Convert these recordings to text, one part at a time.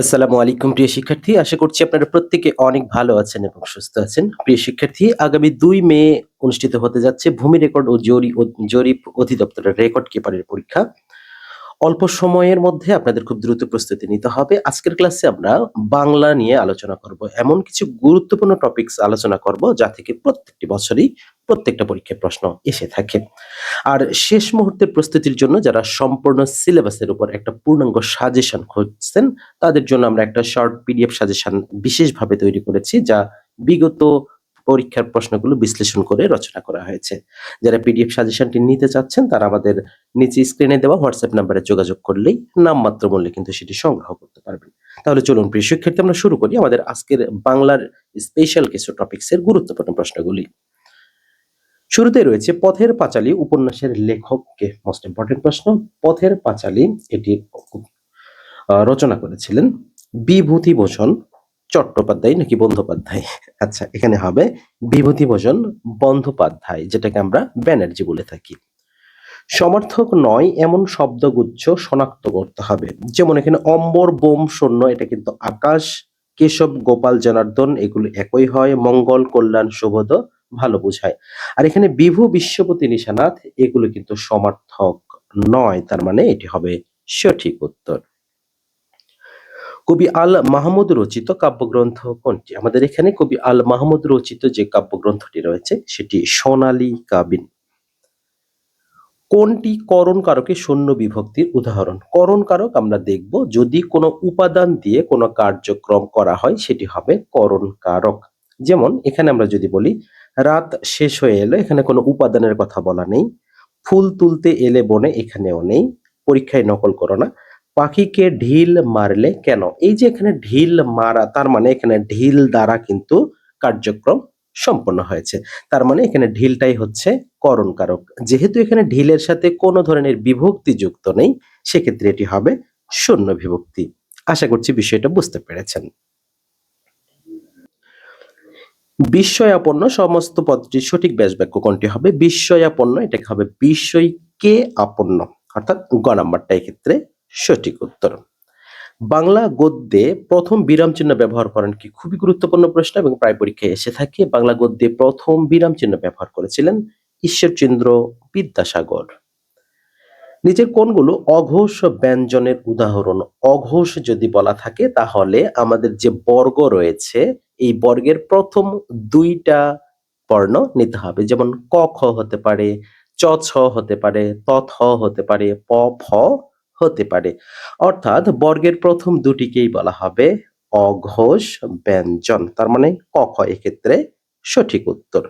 আসসালামু আলাইকুম প্রিয় শিক্ষার্থী। আশা করছি আপনারা প্রত্যেকে অনেক ভালো আছেন এবং সুস্থ আছেন। প্রিয় শিক্ষার্থী, আগামী ২ মে অনুষ্ঠিত হতে যাচ্ছে ভূমি রেকর্ড ও জরিপ অধিদপ্তরের রেকর্ড কিপারের পরীক্ষা। অল্প সময়ের মধ্যে আপনাদের খুব দ্রুত প্রস্তুতি নিতে হবে। আজকের ক্লাসে আমরা বাংলা নিয়ে আলোচনা করব। এমন কিছু গুরুত্বপূর্ণ টপিকস আলোচনা করব যা থেকে প্রত্যেকটি বছরই প্রত্যেকটা পরীক্ষায় প্রশ্ন এসে থাকে। আর শেষ মুহূর্তের প্রস্তুতির জন্য যারা সম্পূর্ণ সিলেবাসের উপর একটা পূর্ণাঙ্গ সাজেশন খুঁজছেন, তাদের জন্য আমরা একটা শর্ট পিডিএফ সাজেশন বিশেষভাবে তৈরি করেছি, যা বিগত পরীক্ষার প্রশ্নগুলো বিশ্লেষণ করে রচনা করা হয়েছে। যারা পিডিএফ সাজেশনটি নিতে চাচ্ছেন, তারা আমাদের নিচে স্ক্রিনে দেওয়া হোয়াটসঅ্যাপ নাম্বারে যোগাযোগ করলেই নামমাত্র মূল্যে কিন্তু সেটি সংগ্রহ করতে পারবেন। তাহলে চলুন প্রিয় শিক্ষার্থী, আমরা শুরু করি আমাদের আজকের বাংলার স্পেশাল কিছু টপিকসের গুরুত্বপূর্ণ প্রশ্নগুলি। শুরুতে রয়েছে পথের পাঁচালী উপন্যাসের লেখক কে? মোস্ট ইম্পর্টেন্ট প্রশ্ন। পথের পাঁচালী এটি রচনা করেছিলেন বিভূতিভূষণ চট্টোপাধ্যায় নাকি বন্দ্যোপাধ্যায়? আচ্ছা, এখানে হবে বিভূতিভূষণ বন্দ্যোপাধ্যায়, যেটাকে আমরা ব্যানার্জি বলে থাকি। সমার্থক নয় এমন শব্দগুচ্ছ শনাক্ত করতে হবে। যেমন এখানে অম্বর বোম শূন্য, এটা কিন্তু আকাশ। কেশব গোপাল জনার্দন, এগুলো একই হয়। মঙ্গল কল্যাণ সুবোধ ভালো বোঝায়। আর এখানে বিভু বিশ্বপতি নিশানাথ, এগুলো কিন্তু সমার্থক নয়, তার মানে এটি হবে সঠিক উত্তর। কবি আল মাহমুদ রচিত কাব্যগ্রন্থ কোনটি? আমাদের এখানে কবি আল মাহমুদ রচিত যে কাব্যগ্রন্থটি রয়েছে সেটি সোনালী কাবিন। কোনটি করণ কারকে শূন্য বিভক্তির উদাহরণ? করণ কারক আমরা দেখব যদি কোনো উপাদান দিয়ে কোনো কার্যক্রম করা হয়, সেটি হবে করণ কারক। যেমন এখানে আমরা যদি বলি রাত শেষ হয়ে এলো, এখানে কোনো উপাদানের কথা বলা নেই। ফুল তুলতে এলে বনে, এখানেও নেই। পরীক্ষায় নকল করো না। পাখিকে ঢিল মারলে কেন? এই যে এখানে ঢিল মারা, তার মানে এখানে ঢিল দ্বারা কিন্তু কার্যক্রম সম্পন্ন হয়েছে। তার মানে এখানে ঢিলটাই হচ্ছে করণ কারক। যেহেতু এখানে ঢিলের সাথে কোনো ধরনের বিভক্তি যুক্ত নেই, সেক্ষেত্রে এটি হবে শূন্য বিভক্তি। আশা করছি বিষয়টা বুঝতে পেরেছেন। বিস্ময়াপন্ন সমস্ত পদটির সঠিক ব্যাস বাক্য কোনটি হবে? বিস্ময়াপন্ন, এটাকে হবে বিস্ময়কে আপন্ন, অর্থাৎ গ নাম্বারটা এক্ষেত্রে সঠিক উত্তর। বাংলা গদ্যে প্রথম বিরাম চিহ্ন ব্যবহার করেন কি? খুবই গুরুত্বপূর্ণ প্রশ্ন এবং প্রায় পরীক্ষায় এসে থাকে। বাংলা গদ্যে প্রথম বিরাম চিহ্ন ব্যবহার করেছিলেন ঈশ্বরচন্দ্র বিদ্যাসাগর। নিচের কোনগুলো অঘোষ ব্যঞ্জনের উদাহরণ? অঘোষ যদি বলা থাকে, তাহলে আমাদের যে বর্গ রয়েছে, এই বর্গের প্রথম দুইটা বর্ণ নিতে হবে। যেমন ক খ হতে পারে, চ ছ হতে পারে, ত থ হতে পারে, প ফ হতে পারে। অর্থাৎ বর্গের প্রথম দুটিকেই বলা হবে অঘোষ ব্যঞ্জন। তার মানে ক খ এক্ষেত্রে সঠিক উত্তর।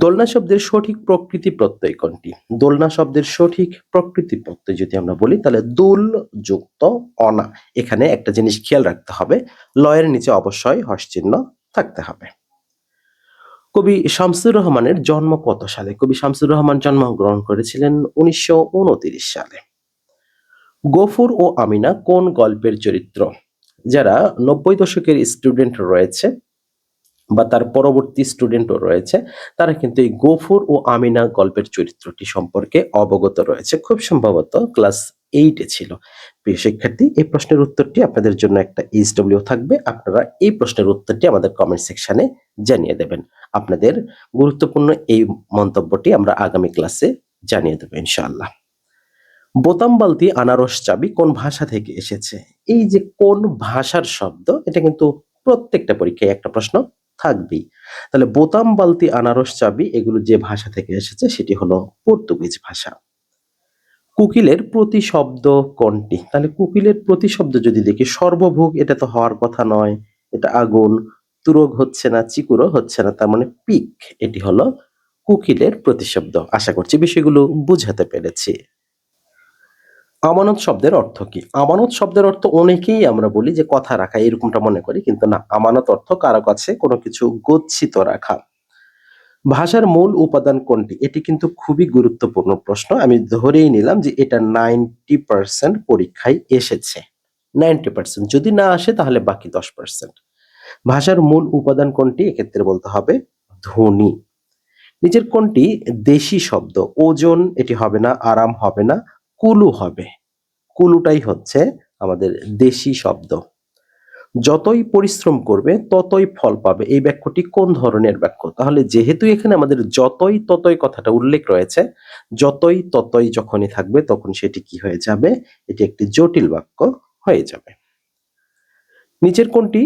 দোলনা শব্দের সঠিক প্রকৃতি প্রত্যয় কোনটি? দোলনা শব্দের সঠিক প্রকৃতি প্রত্যয় যদি আমরা বলি, তাহলে দুল যুক্ত অনা। এখানে একটা জিনিস খেয়াল রাখতে হবে, লয়ের নিচে অবশ্যই হর্ষ চিহ্ন থাকতে হবে। কবি শামসুর রহমানের জন্ম কত সালে? কবি শামসুর রহমান জন্মগ্রহণ করেছিলেন 1929 সালে। গফুর ও আমিনা কোন গল্পের চরিত্র? যারা 90 দশকের স্টুডেন্ট রয়েছে বা তার পরবর্তী স্টুডেন্টও রয়েছে, তারা কিন্তু এই গফুর ও আমিনা গল্পের চরিত্রটি সম্পর্কে অবগত রয়েছে। খুব সম্ভবত ক্লাস 8 এ ছিল। প্রিয় শিক্ষার্থী, এই প্রশ্নের উত্তরটি আপনাদের জন্য একটা এইচডব্লিউ থাকবে। আপনারা এই প্রশ্নের উত্তরটি আমাদের কমেন্ট সেকশনে জানিয়ে দেবেন। আপনাদের গুরুত্বপূর্ণ এই মন্তব্যটি আমরা আগামী ক্লাসে জানিয়ে দেব ইনশাআল্লাহ। বোতাম বালতি আনারস চাবি কোন ভাষা থেকে এসেছে? এই যে কোন ভাষার শব্দ, এটা কিন্তু প্রত্যেকটা পরীক্ষায় একটা প্রশ্ন থাকবেই। তাহলে বোতাম বালতি আনারস চাবি, এগুলো যে ভাষা থেকে এসেছে সেটি হলো পর্তুগিজ ভাষা। কোকিলের প্রতিশব্দ কোনটি? তাহলে কোকিলের প্রতিশব্দ যদি দেখি, সর্বভোগ এটা তো হওয়ার কথা নয়, এটা আগুন। তুরগ হচ্ছে না, চিকুরও হচ্ছে না, তার মানে পিক, এটি হলো কোকিলের প্রতিশব্দ। আশা করছি বিষয়গুলো বুঝাতে পেরেছি। আমানত শব্দের অর্থ কি? আমানত শব্দের অর্থ অনেকেই আমরা বলি যে কথা রাখা, এরকমটা মনে করি, কিন্তু না, আমানত অর্থ কারো কাছে কোনো কিছু গচ্ছিত রাখা। ভাষার মূল উপাদান কোনটি? এটি কিন্তু খুবই গুরুত্বপূর্ণ প্রশ্ন। আমি ধরেই নিলাম যে এটা 90% পরীক্ষায় এসেছে। 90% যদি না আসে তাহলে বাকি 10%। ভাষার মূল উপাদান কোনটি? এক্ষেত্রে বলতে হবে ধ্বনি। নিচের কোনটি দেশি শব্দ? ওজন এটি হবে না, আরাম হবে না, কুলু হবে। কুলুটাই হচ্ছে আমাদের দেশি শব্দ। যতই পরিশ্রম করবে ততই ফল পাবে, এই বাক্যটি কোন ধরনের বাক্য? তাহলে যেহেতু এখানে আমাদের যতই ততই কথাটা উল্লেখ রয়েছে, যতই ততই যখনই থাকবে তখন সেটি কি হয়ে যাবে? এটি একটি জটিল বাক্য হয়ে যাবে। নিচের কোনটি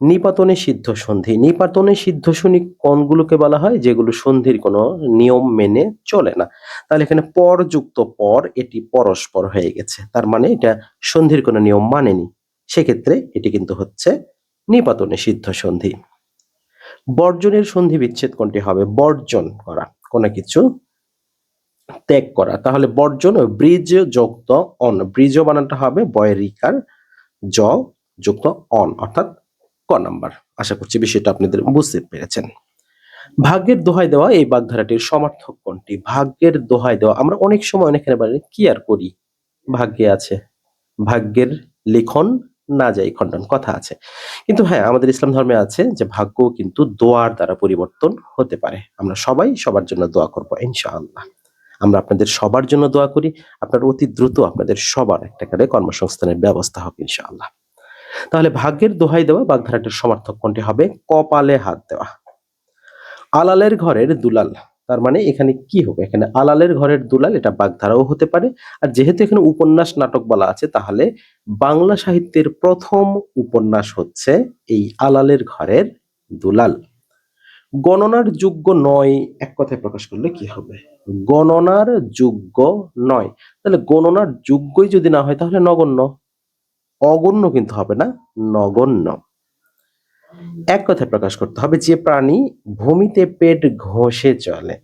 নিপাতনে সিদ্ধ সন্ধি? নিপাতনে সিদ্ধ সন্ধি কোনগুলোকে বলা হয়? যেগুলো সন্ধির কোনো নিয়ম মেনে চলে না। তাহলে এখানে পর যুক্ত পর, এটি পরস্পর হয়ে গেছে, তার মানে এটা সন্ধির কোনো নিয়ম মানেনি। সেক্ষেত্রে এটি কিন্তু হচ্ছে নিপাতনে সিদ্ধ সন্ধি। বর্জনের সন্ধি বিচ্ছেদ কোনটি হবে? বর্জন করা, কোনো কিছু ত্যাগ করা। তাহলে বর্জন ব্রিজ যুক্ত অন, ব্রিজ বানানটা হবে বয়রিকার জ যুক্ত অন, অর্থাৎ ক নাম্বার। আশা করছি বিষয়টা আপনাদের বুঝতে পেরেছেন। ভাগ্যের দোহাই দেওয়া এই বাগধারাটির সমার্থক কোনটি? ভাগ্যের দোহাই দেওয়া, আমরা অনেক সময় অনেকের বলি কি আর করি, ভাগ্যে আছে, ভাগ্যের লিখন না যাই খণ্ডন, কথা আছে। কিন্তু হ্যাঁ, আমাদের ইসলাম ধর্মে আছে যে ভাগ্য কিন্তু দোয়ার দ্বারা পরিবর্তন হতে পারে। আমরা সবাই সবার জন্য দোয়া করব ইনশাআল্লাহ। আমরা আপনাদের সবার জন্য দোয়া করি, আপনার অতি দ্রুত আপনাদের সবার একটা করে কর্মসংস্থানের ব্যবস্থা হবে ইনশাআল্লাহ। তাহলে ভাগ্যের দোহাই দেওয়া বাগধারাটির সমার্থক কোনটি হবে? কপালে হাত দেওয়া। আলালের ঘরের দুলাল, তার মানে এখানে কি হবে? এখানে আলালের ঘরের দুলাল, এটা বাগধারাও হতে পারে। আর যেহেতু এখানে উপন্যাস নাটক বলা আছে, তাহলে বাংলা সাহিত্যের প্রথম উপন্যাস হচ্ছে এই আলালের ঘরের দুলাল। গণনার যোগ্য নয় এক কথায় প্রকাশ করলে কি হবে? গণনার যোগ্য নয়, তাহলে গণনার যোগ্যই যদি না হয় তাহলে নগণ্য। অগণ্য কিন্তু হবে না, নগণ্য। এক কথায় প্রকাশ করতে হবে যে প্রাণী ভূমিতে পেট ঘষে চলে,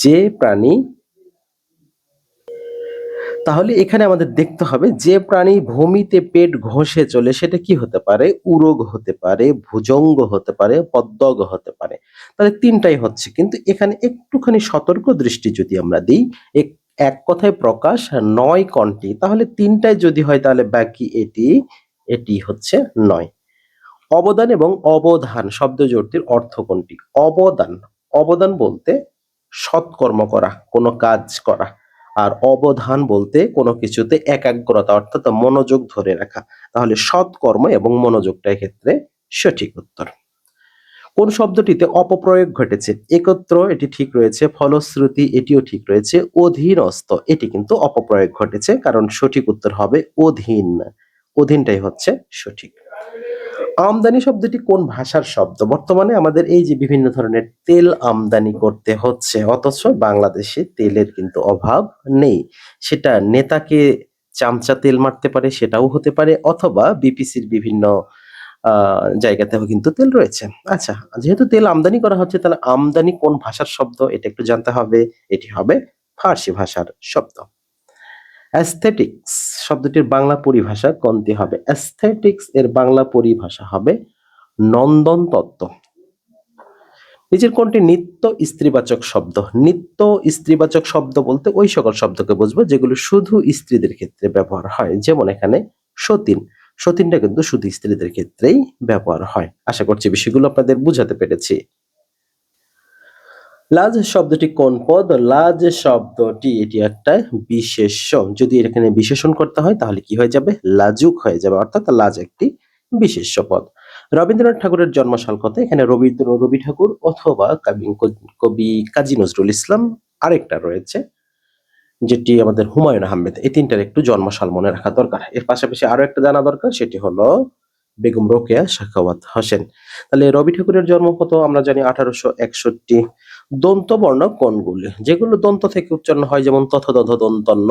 যে প্রাণী, তাহলে এখানে আমাদের দেখতে হবে যে প্রাণী ভূমিতে পেট ঘষে চলে সেটা কি হতে পারে? উরগ হতে পারে, ভুজঙ্গ হতে পারে, পদ্মগ হতে পারে। তাহলে তিনটাই হচ্ছে, কিন্তু এখানে একটুখানি সতর্ক দৃষ্টি যদি আমরা দিই, এক কথায় প্রকাশ নয় কোনটি, তাহলে তিনটাই যদি হয় তাহলে বাকি এটি হচ্ছে নয়। অবদান এবং অবধান শব্দ জোড়টির অর্থ কোনটি? অবদান, অবদান বলতে সৎকর্ম করা, কোনো কাজ করা। আর অবধান বলতে কোনো কিছুতে একাগ্রতা, অর্থাৎ মনোযোগ ধরে রাখা। তাহলে সৎকর্ম এবং মনোযোগটা এক্ষেত্রে সঠিক উত্তর। কোন শব্দটিতে অপপ্রয়োগ ঘটেছে? একত্র, এটি ঠিক রয়েছে। ফলশ্রুতি, এটিও ঠিক রয়েছে। অধীনস্থ, এটি কিন্তু অপপ্রয়োগ ঘটেছে, কারণ সঠিক উত্তর হবে অধীন। অধীনটাই হচ্ছে সঠিক। আমদানি শব্দটি কোন ভাষার শব্দ? বর্তমানে আমাদের এই যে বিভিন্ন ধরনের তেল আমদানি করতে হচ্ছে, অথচ বাংলাদেশে তেলের কিন্তু অভাব নেই। সেটা নেতাকে চামচা তেল মারতে পারে, সেটাও হতে পারে, অথবা বিপিসির বিভিন্ন জায়গাতেও কিন্তু তেল রয়েছে। আচ্ছা, যেহেতু তেল আমদানি করা হচ্ছে, তাহলে আমদানি কোন ভাষার শব্দ এটা একটু জানতে হবে। এটি হবে ফার্সি ভাষার শব্দ। অ্যাস্থেটিক্স শব্দটির বাংলা পরিভাষা কোনটি হবে? অ্যাস্থেটিক্স এর বাংলা পরিভাষা হবে নন্দন তত্ত্ব। নিচের কোনটি নিত্য স্ত্রীবাচক শব্দ? নিত্য স্ত্রীবাচক শব্দ বলতে ওই সকল শব্দকে বুঝবো যেগুলো শুধু স্ত্রীদের ক্ষেত্রে ব্যবহার হয়, যেমন এখানে সতীন। সতীনটা কিন্তু শুধু স্ত্রীদের ক্ষেত্রেই ব্যবহার হয়। আশা করছি বিষয়গুলো আপনাদের বুঝাতে পেরেছি। লাজ শব্দটি কোন পদ? লাজ শব্দটি এটি একটা বিশেষ্য। যদি এখানে বিশেষণ করতে হয় তাহলে কি হয়ে যাবে? লাজুক হয়ে যাবে, অর্থাৎ লাজ একটি বিশেষ্য পদ। রবীন্দ্রনাথ ঠাকুরের জন্মসাল কত? এখানে রবি ঠাকুর অথবা কবি কাজী নজরুল ইসলাম, আরেকটা রয়েছে যেটি আমাদের হুমায়ুন আহমেদ। এই তিনটার একটু জন্মসাল মনে রাখা দরকার। এর পাশাপাশি আরো একটা জানা দরকার, সেটি হলো বেগম রোকেয়া সাখাওয়াত হোসেন। তাহলে রবি ঠাকুরের জন্ম কত? আমরা জানি 1861। দন্ত বর্ণ কোনগুলি? যেগুলো দন্ত থেকে উচ্চারণ হয়, যেমন তথ দধ দন্তন্য,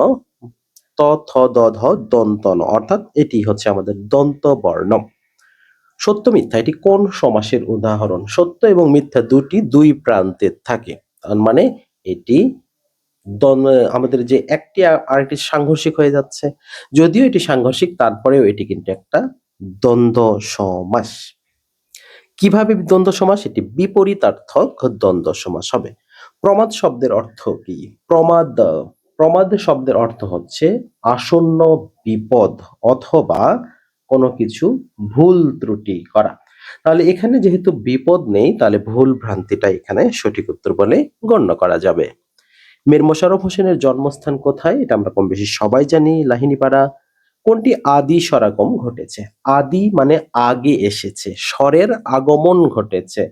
তথ দধ দন্তন, অর্থাৎ এটি হচ্ছে আমাদের দন্ত বর্ণ। সত্য মিথ্যা এটি কোন সমাসের উদাহরণ? সত্য এবং মিথ্যা দুই প্রান্তে থাকে, তার মানে এটি আমাদের যে একটি আরেকটি সাংঘর্ষিক হয়ে যাচ্ছে। যদিও এটি সাংঘর্ষিক, তারপরেও এটি কিন্তু একটা দ্বন্দ্ব সমাস। কিভাবে দ্বন্দ্ব সমাস? এটি বিপরীতার্থক দ্বন্দ্ব সমাস হবে। প্রমাদ শব্দের অর্থ কি? প্রমাদ শব্দের অর্থ হচ্ছে আসন্ন বিপদ অথবা কোনো কিছু ভুল ত্রুটি করা। তাহলে এখানে যেহেতু বিপদ নেই, তাহলে ভুল ভ্রান্তিটা এখানে সঠিক উত্তর বলে গণ্য করা যাবে। মীর মোশাররফ হোসেনের জন্মস্থান কোথায়? এটা আমরা কম বেশি সবাই জানি, লাহিনীপাড়া। কোনটি আদি স্বরাগম ঘটেছে? আদি মানে আগে এসেছে, স্বরের আগমন ঘটেছে।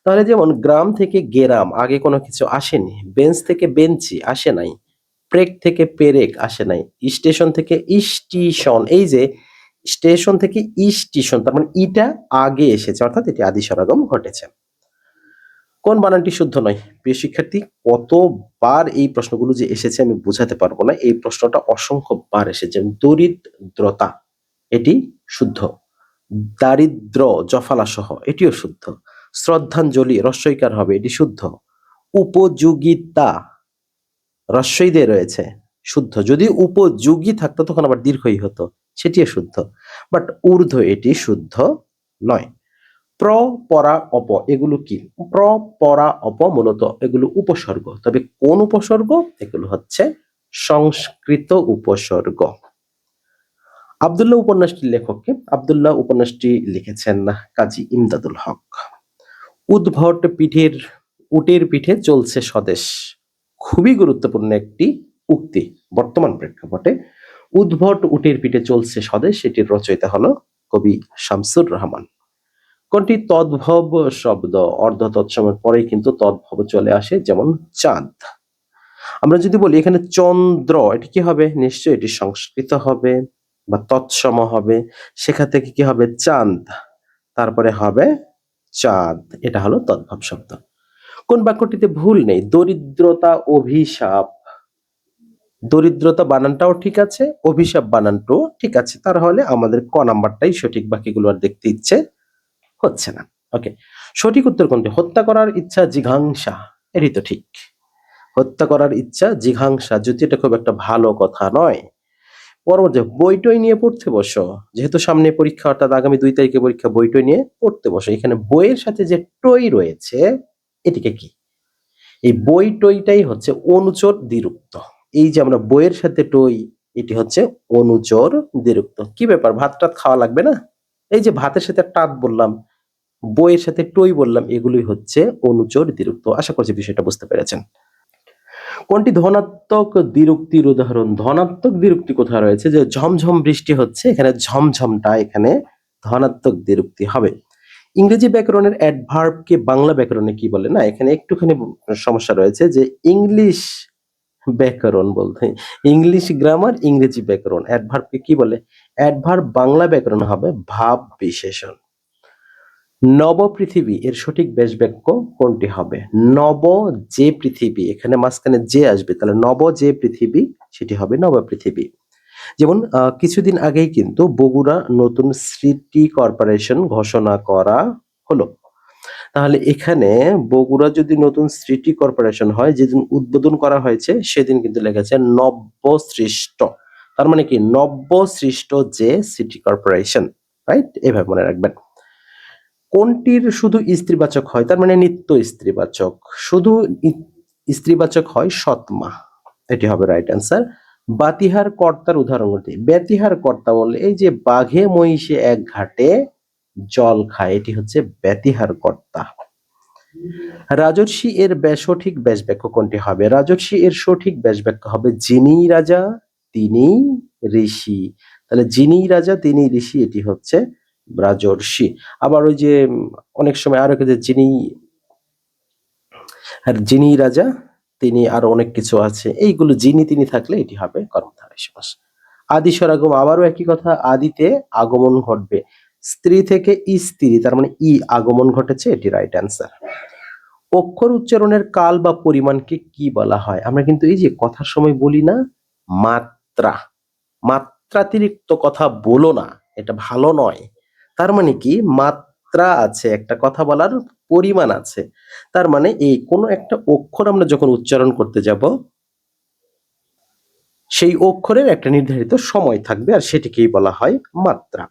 তাহলে যেমন গ্রাম থেকে গেরাম, আগে কোনো কিছু আসেনি। বেঞ্চ থেকে বেঞ্চি আসে নাই। প্রেক থেকে পেরেক আসে নাই। স্টেশন থেকে ইস্টিশন, এই যে স্টেশন থেকে ইস্টিশন, তার মানে ইটা আগে এসেছে, অর্থাৎ এটি আদি স্বরাগম ঘটেছে। কোন বানানটি শুদ্ধ নয়? প্রিয় শিক্ষার্থী, কতবার এই প্রশ্নগুলো যে এসেছে আমি বোঝাতে পারবো না। এই প্রশ্নটা অসংখ্যবার এসেছে। দরিদ্রতা এটি শুদ্ধ। দারিদ্র জফলা সহ এটিও শুদ্ধ। শ্রদ্ধাঞ্জলি রস্বইকার হবে, এটি শুদ্ধ। উপযোগিতা রস্বই দিয়ে রয়েছে, শুদ্ধ। যদি উপযোগী থাকতো তখন আবার দীর্ঘই হতো, সেটিও শুদ্ধ। বাট ঊর্ধ্ব এটি শুদ্ধ নয়। প্র, পরা, অপ এগুলো কি? প্র, পরা, অপ মূলত এগুলো উপসর্গ। তবে কোন উপসর্গ? এগুলো হচ্ছে সংস্কৃত উপসর্গ। আব্দুল্লাহ উপন্যাসটির লেখককে? আব্দুল্লাহ উপন্যাসটি লিখেছেন কাজী ইমদাদুল হক। উটের পিঠে চলছে স্বদেশ, খুবই গুরুত্বপূর্ণ একটি উক্তি বর্তমান প্রেক্ষাপটে। উদ্ভট উটের পিঠে চলছে স্বদেশ, এটির রচয়িতা হলো কবি শামসুর রহমান। কোনটি তদ্ভব শব্দ? অর্ধ তৎসমের পরেই কিন্তু তদ্ভব চলে আসে, যেমন চাঁদ। আমরা যদি বলি এখানে চন্দ্র, এটি কি হবে? নিশ্চয়ই এটি সংস্কৃত হবে বা তৎসম হবে। সেখান থেকে কি হবে? চাঁদ, তারপরে হবে চাঁদ, এটা হলো তদ্ভব শব্দ। কোন বাক্যটিতে ভুল নেই? দরিদ্রতা অভিশাপ। দরিদ্রতা বানানটাও ঠিক আছে, অভিশাপ বানানটাও ঠিক আছে, তাহলে আমাদের ক নাম্বারটাই সঠিক। বাকিগুলো আর দেখতে ইচ্ছে হচ্ছে না। ওকে, সঠিক উত্তর কোনটি? হত্যা করার ইচ্ছা জিঘাংসা, এটি তো ঠিক। হত্যা করার ইচ্ছা জিঘাংসা, যদি এটা খুব একটা ভালো কথা নয়। পরবর্তী, বইটই নিয়ে পড়তে বসো। যেহেতু সামনে পরীক্ষা, অর্থাৎ আগামী 2 তারিখে পরীক্ষা, বইটই নিয়ে পড়তে বসো। এখানে বইয়ের সাথে যে টই রয়েছে, এটিকে কি? এই বই টইটাই হচ্ছে অনুচর দ্বিরুক্ত। এই যে আমরা বইয়ের সাথে টই, এটি হচ্ছে অনুচর দ্বিরুক্ত। কি ব্যাপার, ভাত টাত খাওয়া লাগবে না? এই যে ভাতের সাথে টাত বললাম, বইয়ের সাথে টই বললাম, এগুলোই হচ্ছে অনুচর দ্বিরুক্ত। আশা করছি বিষয়টা বুঝতে পেরেছেন। কোনটি ধনাত্মক দ্বিরুক্তির উদাহরণ? ধনাত্মক দ্বিরুক্তি কোথায় রয়েছে? যে ঝমঝম বৃষ্টি হচ্ছে, এখানে ঝমঝমটা এখানে ধনাত্মক দ্বিরুক্তি হবে। ইংরেজি ব্যাকরণের অ্যাডভার্বকে বাংলা ব্যাকরণে কি বলে? না, এখানে একটুখানি সমস্যা রয়েছে, যে ইংলিশ ব্যাকরণ বলতে ইংলিশ গ্রামার, ইংরেজি ব্যাকরণ, অ্যাডভার্বকে কি বলে? অ্যাডভার্ব বাংলা ব্যাকরণ হবে ভাব বিশেষণ। নব পৃথিবী এর সঠিক ব্যাস বাক্য কোনটি হবে? নব যে পৃথিবী, এখানে মাঝখানে যে আসবে, তাহলে নব যে পৃথিবী, সেটি হবে নব পৃথিবী। যেমন কিছুদিন আগেই কিন্তু বগুড়া নতুন সিটি কর্পোরেশন ঘোষণা করা হলো। তাহলে এখানে বগুড়া যদি নতুন সিটি কর্পোরেশন হয়, যেদিন উদ্বোধন করা হয়েছে সেদিন কিন্তু লেগেছে নব্য সৃষ্ট। তার মানে কি? নব্য সৃষ্ট যে সিটি কর্পোরেশন, রাইট? এভাবে মনে রাখবেন। কোনটির শুধু স্ত্রীবাচক হয়? তার মানে নিত্য স্ত্রীবাচক। শুধু স্ত্রীবাচক হয় সৎমা, এটি হবে রাইট অ্যান্সার। বাতিহার কর্তার উদাহরণটি? ব্যতিহার কর্তা বললে এই যে বাঘে মহিষে এক ঘাটে জল খায়, এটি হচ্ছে ব্যতিহার কর্তা। রাজর্ষি এর সঠিক ব্যাস বাক্য কোনটি হবে? রাজর্ষি এর সঠিক ব্যাস বাক্য হবে যিনি রাজা তিনি ঋষি। তাহলে যিনি রাজা তিনি ঋষি, এটি হচ্ছে রাজর্ষি। আবার ওই যে অনেক সময় আরো যে যিনি রাজা তিনি আরো অনেক কিছু আছে, এইগুলো যিনি তিনি থাকলে এটি হবে কর্মধারয় সমাস। আদি স্বরাগম আবারও একই কথা, আদিতে আগমন ঘটবে। স্ত্রী থেকে স্ত্রী, তার মানে ই আগমন ঘটেছে, এটি রাইট অ্যান্সার। অক্ষর উচ্চারণের কাল বা পরিমাণকে কি বলা হয়? আমরা কিন্তু এই যে কথার সময় বলি না মাত্রা, মাত্রাতিরিক্ত কথা বলো না, এটা ভালো নয়। তার মানে কি? মাত্রা আছে, একটা কথা বলার পরিমাণ আছে। তার মানে এই কোনো একটা অক্ষর আমরা যখন উচ্চারণ করতে যাব, সেই অক্ষরের একটা নির্ধারিত সময় থাকবে, আর সেটিকেই বলা হয় মাত্রা।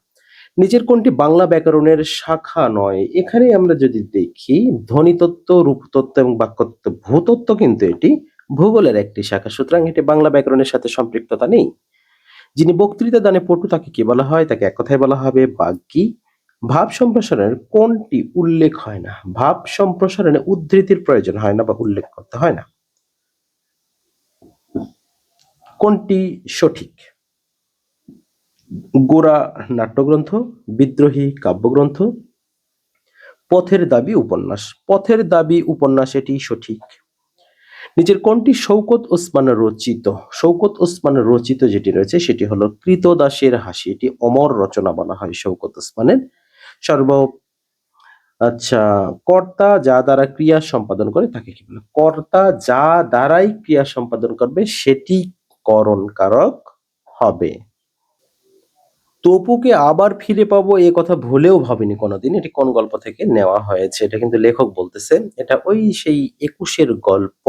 নিচের কোনটি বাংলা ব্যাকরণের শাখা নয়? এখানে আমরা যদি দেখি ধ্বনিতত্ত্ব, রূপতত্ত্ব এবং বাক্যতত্ত্ব, ভূতত্ত্ব কিন্তু এটি ভূগোলের একটি শাখা, সুতরাং এটি বাংলা ব্যাকরণের সাথে সম্পৃক্ততা নেই। যিনি বক্তৃতা দানে পটু তাকে কি বলা হয়? তাকে এক কথায় বলা হবে বাগ্মী। ভাব সম্প্রসারণের কোনটি উল্লেখ হয় না? ভাব সম্প্রসারণে উদ্ধৃতির প্রয়োজন হয় না বা উল্লেখ করতে হয় না। কোনটি সঠিক? গোরা নাট্যগ্রন্থ, বিদ্রোহী কাব্যগ্রন্থ, পথের দাবি উপন্যাস। পথের দাবি উপন্যাস এটি সঠিক। নিচের কোনটি শওকত ওসমান রচিত? শওকত ওসমান রচিত যেটি রয়েছে সেটি হলো কৃতদাসের হাসি। এটি অমর রচনা বলা হয় শওকত ওসমানের। সর্ব আচ্ছা, কর্তা যা দ্বারা ক্রিয়া সম্পাদন করে তাকে কি বলে? কর্তা যা দ্বারাই ক্রিয়া সম্পাদন করবে সেটি করণ কারক হবে। তপুকে আবার ফিরে পাবো এ কথা ভুলেও ভাবিনি কোনোদিন। এটি কোন গল্প থেকে নেওয়া হয়েছে? এটা কিন্তু লেখক বলতেছে। এটা ওই সেই ২১-এর গল্প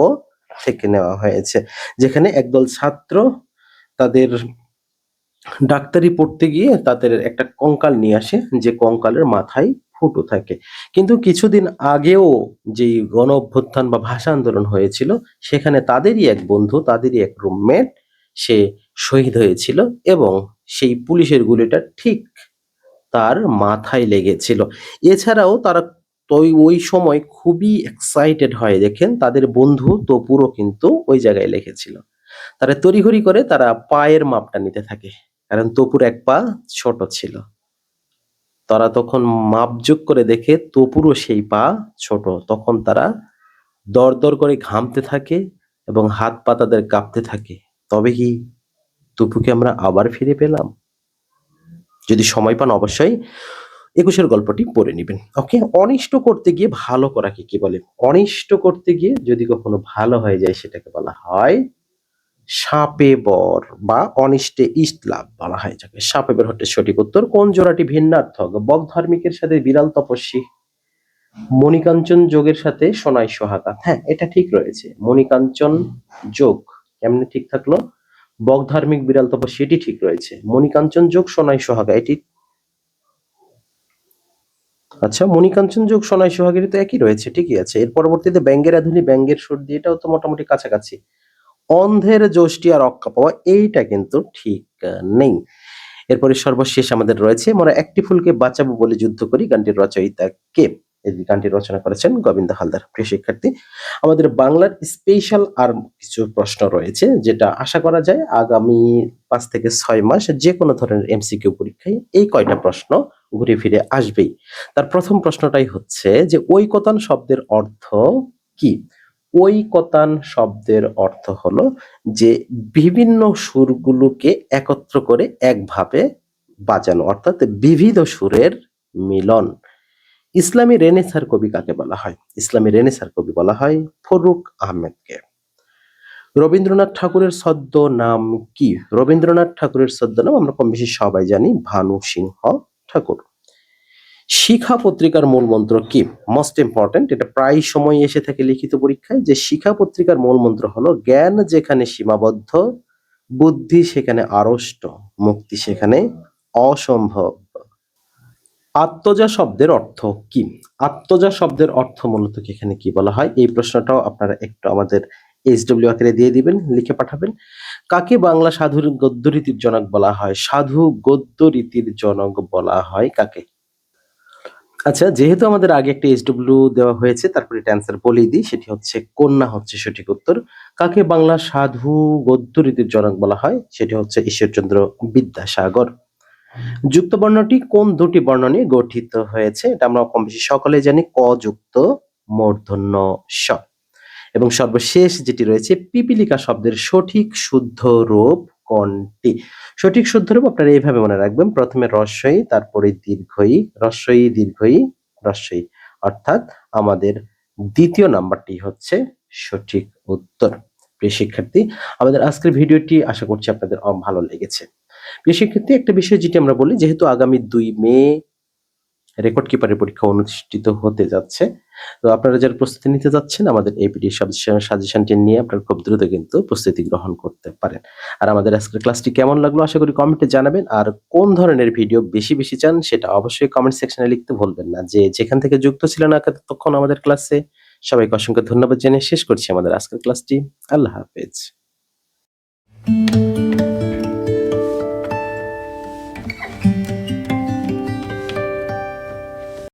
থেকে নেওয়া হয়েছে। যেখানে একদল ছাত্র তাদের ডাক্তারি পড়তে গিয়ে তাদের একটা কঙ্কাল নিয়ে আসে, যে কঙ্কালের মাথায় ফুটো থাকে। কিন্তু কিছুদিন আগেও যেই গণ অভ্যুত্থান বা ভাষা আন্দোলন হয়েছিল সেখানে তাদেরই এক বন্ধু, তাদেরই এক রুমমেট সে শহীদ হয়েছিল এবং সেই পুলিশের গুলিটা ঠিক তার মাথায় লেগেছিল। এছাড়াও তারা ওই সময় খুবই এক্সাইটেড হয়, দেখেন তাদের বন্ধু তপুরও কিন্তু ওই জায়গায় লেগেছিল। তারা তড়িঘড়ি করে তারা পায়ের মাপটা নিতে থাকে, কারণ তপুর এক পা ছোট ছিল। তারা তখন মাপযোগ করে দেখে তপুরও সেই পা ছোট। তখন তারা দরদর করে ঘামতে থাকে এবং হাত পা তাদের কাঁপতে থাকে। তবে কি তপুকে আমরা আবার ফিরে পেলাম? যদি সময় পান অবশ্যই ২১-এর গল্পটি পড়ে নিবেন। ওকে, অনিষ্ট করতে গিয়ে ভালো করাকে কি বলে? অনিষ্ট করতে গিয়ে যদি কখনো ভালো হয়ে যায় সেটাকে বলা হয় শাপে বর বা অনিষ্টে ইষ্ট লাভ বলা হয় যাকে। শাপে বর হচ্ছে সঠিক উত্তর। কোন জোড়াটি ভিন্নার্থক? বক ধার্মিকের সাথে বিড়াল তপস্বী, মণিকাঞ্চন যোগের সাথে সোনাই সোহাগা। হ্যাঁ, এটা ঠিক রয়েছে। মণিকাঞ্চন যোগ কেমনে ঠিক থাকলো? বক ধার্মিক বিড়াল তপস্বী এটি ঠিক রয়েছে। মণিকাঞ্চন যোগ সোনাই সোহাগা এটি আচ্ছা, মণিকাঞ্চন যোগ সোনাই সোহাগেরই তো একই রয়েছে, ঠিকই আছে। এর পরবর্তীতে ব্যঙ্গের রাঁধুনি ব্যঙ্গের সর্দি, এটাও তো মোটামুটি কাছাকাছি। অন্ধের যষ্টি আর রক্ষা পাওয়া এইটা কিন্তু ঠিক নেই। এরপরে সর্বশেষ আমাদের রয়েছে মোরা একটি ফুলকে বাঁচাবো বলে যুদ্ধ করি, গানটির রচয়িতা কে? এই গানটি রচনা করেছেন গোবিন্দ হালদার। প্রিয় শিক্ষার্থী, আমাদের বাংলার স্পেশাল আর কিছু প্রশ্ন রয়েছে যেটা আশা করা যায় আগামী ৫ থেকে ৬ মাস যে কোনো ধরনের এমসিকিউ পরীক্ষায় এই কয়টা প্রশ্ন ঘুরে ফিরে আসবেই। তার প্রথম প্রশ্নটাই হচ্ছে যে ঐকতান শব্দের অর্থ কি? ঐকতান শব্দের অর্থ হলো যে বিভিন্ন সুরগুলোকে একত্র করে একভাবে বাজানো, অর্থাৎ বিবিধ সুরের মিলন। ইসলামী রেনেসাঁর কবি কাকে বলা হয়? ইসলামী রেনেসাঁর কবি বলা হয় ফরুক আহমেদকে। রবীন্দ্রনাথ ঠাকুরের ছদ্ম নাম কি? রবীন্দ্রনাথ ঠাকুরের ছদ্ম নাম আমরা কম বেশি সবাই জানি, ভানু সিংহ ঠাকুর। শিখা পত্রিকার মূল মন্ত্র কি? মোস্ট ইম্পর্টেন্ট, এটা প্রায় সময় এসে থাকে লিখিত পরীক্ষায়, যে শিখা পত্রিকার মূল মন্ত্র হলো জ্ঞান যেখানে সীমাবদ্ধ, বুদ্ধি সেখানে আড়ষ্ট, মুক্তি সেখানে অসম্ভব। আত্মজা শব্দের অর্থ কি? আত্মজা শব্দের অর্থ মূলত এখানে কি বলা হয়? এই প্রশ্নটাও আপনারা একটু আমাদের এইচডব্লিউ আকারে দিয়ে দিবেন, লিখে পাঠাবেন। কাকে বাংলা সাধুর গদ্য রীতির জনক বলা হয়? সাধু গদ্য রীতির জনক বলা হয় কাকে? আচ্ছা, যেহেতু আমাদের আগে একটা এইচডব্লিউ দেওয়া হয়েছে তারপরে এটা অ্যান্সার বলেই দিই, সেটি হচ্ছে কন্যা হচ্ছে সঠিক উত্তর। কাকে বাংলা সাধু গদ্য রীতির জনক বলা হয়? সেটি হচ্ছে ঈশ্বরচন্দ্র বিদ্যাসাগর। যুক্ত বর্ণটি কোন দুটি বর্ণ নিয়ে গঠিত হয়েছে? এটা আমরা কম বেশি সকলে জানি, ক যুক্ত মূর্ধন্য ষ। এবং সর্বশেষ যেটি রয়েছে পিপীলিকা শব্দের সঠিক শুদ্ধ রূপ কোনটি? সঠিক শুদ্ধ রূপ আপনারা এইভাবে মনে রাখবেন, প্রথমে রস্বই তারপরে দীর্ঘই, রস্বই দীর্ঘই রস্বই, অর্থাৎ আমাদের দ্বিতীয় নাম্বারটি হচ্ছে সঠিক উত্তর। প্রিয় শিক্ষার্থী, আমাদের আজকের ভিডিওটি আশা করছি আপনাদের ভালো লেগেছে। প্রিয় শিক্ষার্থী, একটা বিষয় যেটি আমরা বলি, যেহেতু আগামী ২ মে রেকর্ড কিপারের পরীক্ষা অনুষ্ঠিত হতে যাচ্ছে, তো আপনারা যারা প্রস্তুতি নিতে যাচ্ছেন আমাদের এই পিডিএফ সাজেশনটি নিয়ে আপনারা খুব দ্রুত কিন্তু প্রস্তুতি গ্রহণ করতে পারেন। আর আমাদের আজকের ক্লাসটি কেমন লাগলো আশা করি কমেন্টে জানাবেন। আর কোন ধরনের ভিডিও বেশি বেশি চান সেটা অবশ্যই কমেন্ট সেকশনে লিখতে ভুলবেন না। যে যেখান থেকে যুক্ত ছিলেন তখন আমাদের ক্লাসে সবাইকে অসংখ্য ধন্যবাদ জানিয়ে শেষ করছি আমাদের আজকের ক্লাসটি। আল্লাহ হাফেজ।